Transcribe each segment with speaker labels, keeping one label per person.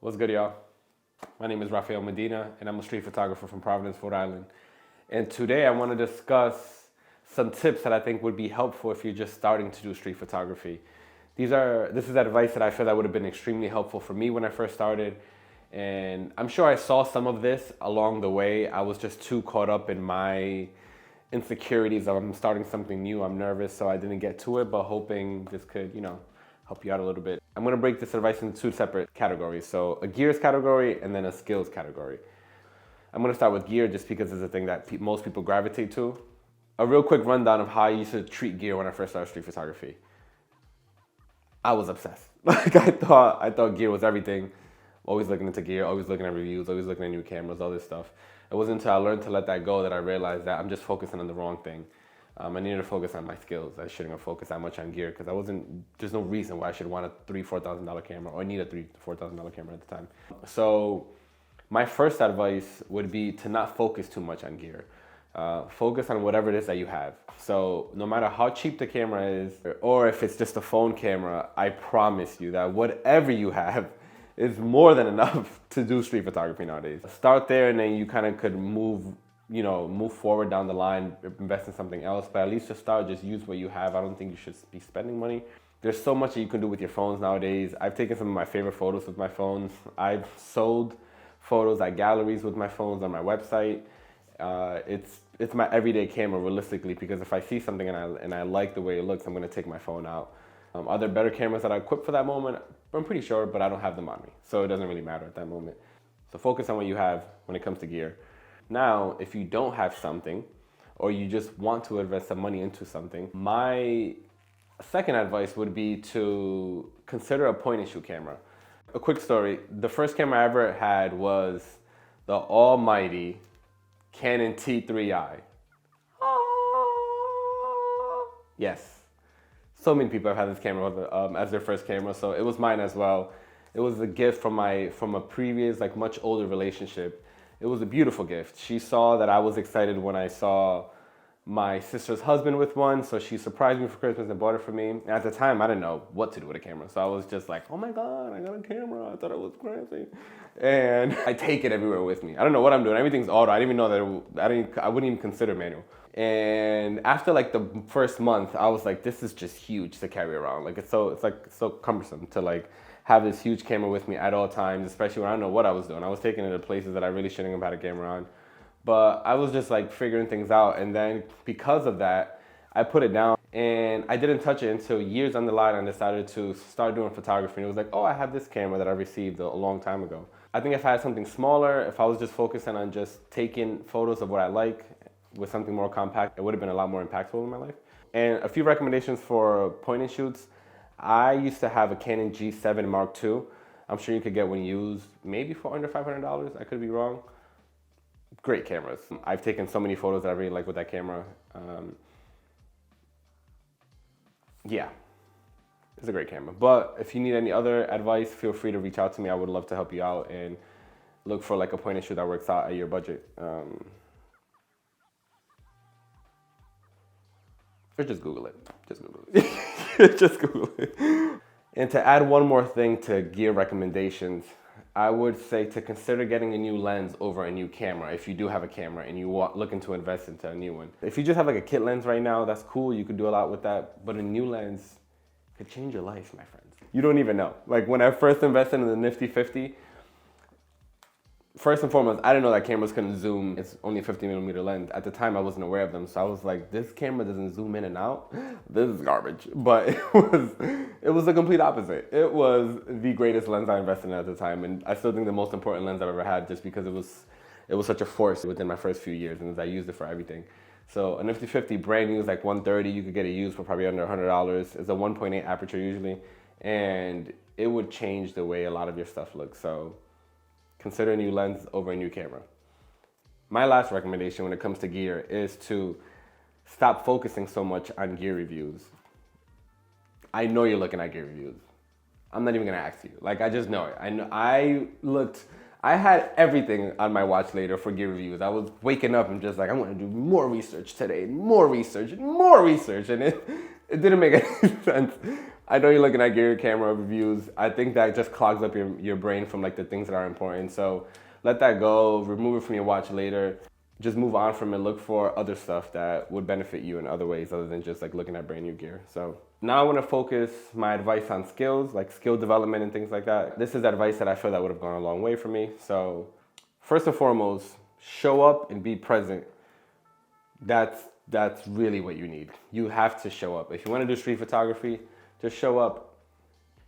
Speaker 1: What's good, y'all? My name is Rafael Medina, and I'm a street photographer from Providence, Rhode Island. And today I want to discuss some tips that I think would be helpful if you're just starting to do street photography. This is advice that I feel that would have been extremely helpful for me when I first started. And I'm sure I saw some of this along the way. I was just too caught up in my insecurities of I'm starting something new, I'm nervous, so I didn't get to it, but hoping this could, help you out a little bit. I'm gonna break this advice into two separate categories. So a gears category and then a skills category. I'm gonna start with gear just because it's a thing that most people gravitate to. A real quick rundown of how I used to treat gear when I first started street photography. I was obsessed. Like I thought gear was everything. Always looking into gear, always looking at reviews, always looking at new cameras, all this stuff. It wasn't until I learned to let that go that I realized that I'm just focusing on the wrong thing. I needed to focus on my skills. I shouldn't have focused that much on gear because there's no reason why I should want a $3,000-$4,000 camera or need a $3,000-$4,000 camera at the time. So my first advice would be to not focus too much on gear. Focus on whatever it is that you have. So no matter how cheap the camera is or if it's just a phone camera, I promise you that whatever you have is more than enough to do street photography nowadays. Start there and then you kind of could move forward down the line, invest in something else, but at least to start, just use what you have. I don't think you should be spending money. There's so much that you can do with your phones nowadays. I've taken some of my favorite photos with my phones. I've sold photos at galleries with my phones on my website. It's my everyday camera realistically, because if I see something and I like the way it looks, I'm gonna take my phone out. Are there better cameras that I equip for that moment? I'm pretty sure, but I don't have them on me, so it doesn't really matter at that moment. So focus on what you have when it comes to gear. Now, if you don't have something, or you just want to invest some money into something, my second advice would be to consider a point and shoot camera. A quick story, the first camera I ever had was the almighty Canon T3i. Yes, so many people have had this camera as their first camera, so it was mine as well. It was a gift from a previous, much older relationship. It was a beautiful gift. She saw that I was excited when I saw my sister's husband with one, so she surprised me for Christmas and bought it for me. And at the time, I didn't know what to do with a camera, so I was just like, oh my God, I got a camera. I thought it was crazy. And I take it everywhere with me. I don't know what I'm doing. Everything's auto. I didn't even know that I wouldn't even consider manual. And after the first month, I was like, this is just huge to carry around. It's so cumbersome to have this huge camera with me at all times, especially when I don't know what I was doing. I was taking it to places that I really shouldn't have had a camera on. But I was just figuring things out. And then because of that, I put it down and I didn't touch it until years down the line. I decided to start doing photography. And it was like, oh, I have this camera that I received a long time ago. I think if I had something smaller, if I was just focusing on just taking photos of what I like with something more compact, it would have been a lot more impactful in my life. And a few recommendations for point and shoots. I used to have a Canon G7 Mark II. I'm sure you could get one used, maybe for under $500. I could be wrong. Great cameras. I've taken so many photos that I really like with that camera. Yeah, it's a great camera. But if you need any other advice, feel free to reach out to me. I would love to help you out and look for a point and shoot that works out at your budget. Or just Google it. Just Google it. Just Google it. And to add one more thing to gear recommendations, I would say to consider getting a new lens over a new camera if you do have a camera and you are looking to invest into a new one. If you just have a kit lens right now, that's cool. You could do a lot with that. But a new lens could change your life, my friends. You don't even know. When I first invested in the Nifty 50, first and foremost, I didn't know that cameras couldn't zoom. It's only a 50mm lens. At the time, I wasn't aware of them. So I was like, this camera doesn't zoom in and out? This is garbage. But it was the complete opposite. It was the greatest lens I invested in at the time. And I still think the most important lens I've ever had just because it was such a force within my first few years. And I used it for everything. So a Nifty 50 brand new is $130. You could get it used for probably under $100. It's a 1.8 aperture usually. And it would change the way a lot of your stuff looks. So consider a new lens over a new camera. My last recommendation when it comes to gear is to stop focusing so much on gear reviews. I know you're looking at gear reviews. I'm not even gonna ask you. I just know it. I had everything on my watch later for gear reviews. I was waking up and just I'm gonna do more research today, more research, and more research. And It didn't make any sense. I know you're looking at gear camera reviews. I think that just clogs up your brain from like the things that are important. So let that go, remove it from your watch later. Just move on from it, look for other stuff that would benefit you in other ways other than just like looking at brand new gear. So now I want to focus my advice on skills, like skill development and things like that. This is advice that I feel that would have gone a long way for me. So first and foremost, show up and be present. That's really what you need. You have to show up. If you want to do street photography, just show up.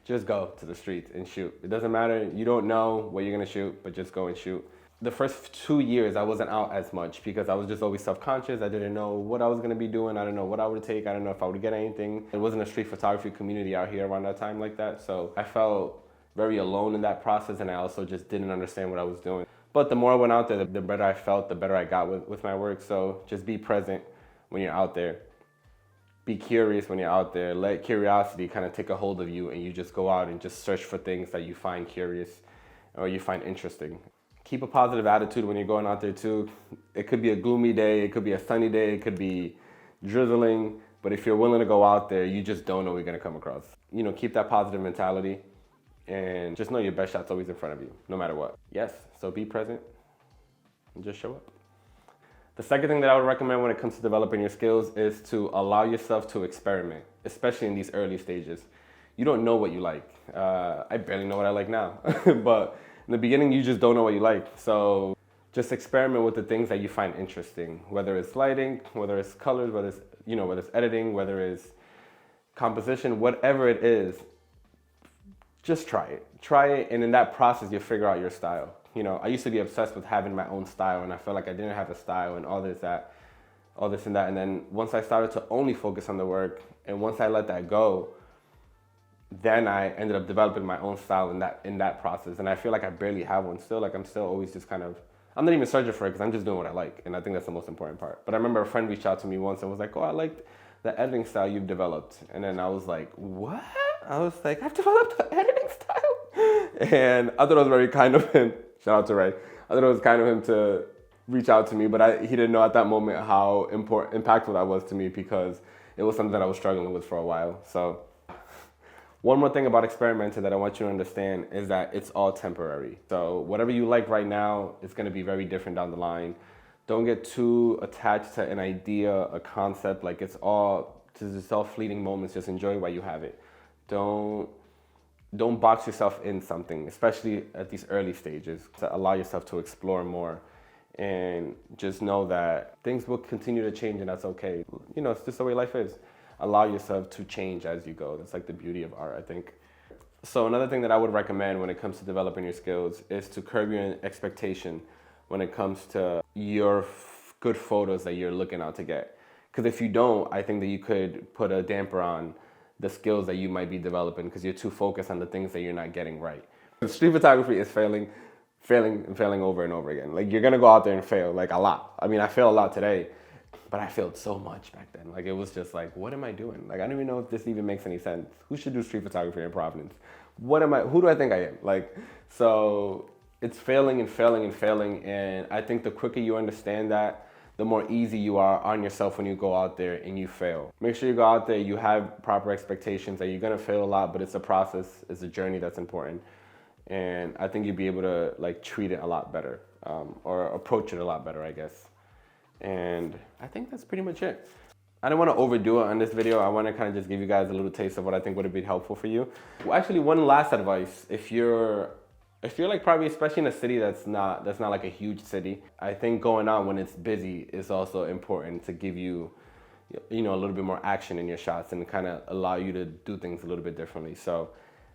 Speaker 1: Just go to the streets and shoot. It doesn't matter. You don't know what you're going to shoot, but just go and shoot. The first 2 years, I wasn't out as much because I was just always self-conscious. I didn't know what I was going to be doing. I didn't know what I would take. I didn't know if I would get anything. There wasn't a street photography community out here around that time like that. So I felt very alone in that process, and I also just didn't understand what I was doing. But the more I went out there, the better I felt, the better I got with my work. So just be present when you're out there. Be curious when you're out there. Let curiosity kind of take a hold of you, and you just go out and just search for things that you find curious or you find interesting. Keep a positive attitude when you're going out there too. It could be a gloomy day, it could be a sunny day, it could be drizzling, but if you're willing to go out there, you just don't know what you're gonna come across. You know, keep that positive mentality and just know your best shot's always in front of you, no matter what. Yes, so be present and just show up. The second thing that I would recommend when it comes to developing your skills is to allow yourself to experiment, especially in these early stages. You don't know what you like. I barely know what I like now, but in the beginning, you just don't know what you like. So just experiment with the things that you find interesting, whether it's lighting, whether it's colors, whether it's editing, whether it's composition, whatever it is, just try it. Try it, and in that process, you'll figure out your style. You know, I used to be obsessed with having my own style, and I felt like I didn't have a style and all this and that. And then once I started to only focus on the work, and once I let that go, then I ended up developing my own style in that process. And I feel like I barely have one still. Like I'm still always just kind of, I'm not even searching for it because I'm just doing what I like. And I think that's the most important part. But I remember a friend reached out to me once and was like, oh, I liked the editing style you've developed. And then I was like, what? I was like, I've developed an editing style? And I thought it was very kind of him. Shout out to Ray. I thought it was kind of him to reach out to me, but he didn't know at that moment how impactful that was to me because it was something that I was struggling with for a while. So one more thing about experimenting that I want you to understand is that it's all temporary. So whatever you like right now is going to be very different down the line. Don't get too attached to an idea, a concept. Like it's all fleeting moments. Just enjoy while you have it. Don't box yourself in something, especially at these early stages. To allow yourself to explore more, and just know that things will continue to change, and that's okay. You know, it's just the way life is. Allow yourself to change as you go. That's like the beauty of art, I think. So another thing that I would recommend when it comes to developing your skills is to curb your expectation when it comes to your good photos that you're looking out to get. Because if you don't, I think that you could put a damper on the skills that you might be developing because you're too focused on the things that you're not getting right. Street photography is failing over and over again. Like you're gonna go out there and fail like a lot. I mean, I fail a lot today, but I failed so much back then. Like it was just like, what am I doing? Like I don't even know if this even makes any sense. Who should do street photography in Providence? Who do I think I am? Like, so it's failing and failing and failing. And I think the quicker you understand that, the more easy you are on yourself when you go out there and you fail. Make sure you go out there, you have proper expectations that you're gonna fail a lot, but it's a process, it's a journey that's important. And I think you'll be able to like treat it a lot better, or approach it a lot better, I guess. And I think that's pretty much it. I don't want to overdo it on this video. I want to kind of just give you guys a little taste of what I think would be helpful for you. Well, actually, one last advice. If you're like probably, especially in a city that's not like a huge city, I think going out when it's busy is also important to give you, you know, a little bit more action in your shots and kind of allow you to do things a little bit differently. So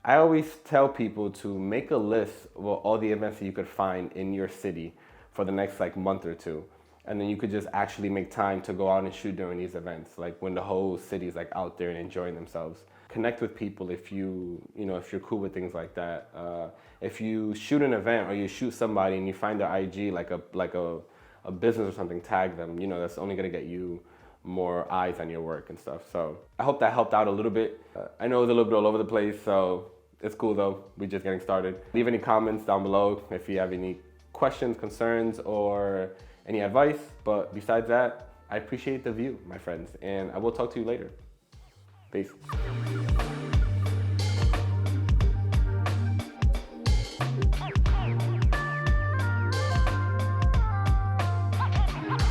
Speaker 1: I always tell people to make a list of all the events that you could find in your city for the next like month or two. And then you could just actually make time to go out and shoot during these events, like when the whole city's like out there and enjoying themselves. Connect with people if you're cool with things like that. If you shoot an event or you shoot somebody and you find their IG like a business or something, tag them. You know, that's only gonna get you more eyes on your work and stuff. So I hope that helped out a little bit. I know it was a little bit all over the place, so it's cool though. We're just getting started. Leave any comments down below if you have any questions, concerns, or any advice. But besides that, I appreciate the view, my friends, and I will talk to you later. Peace.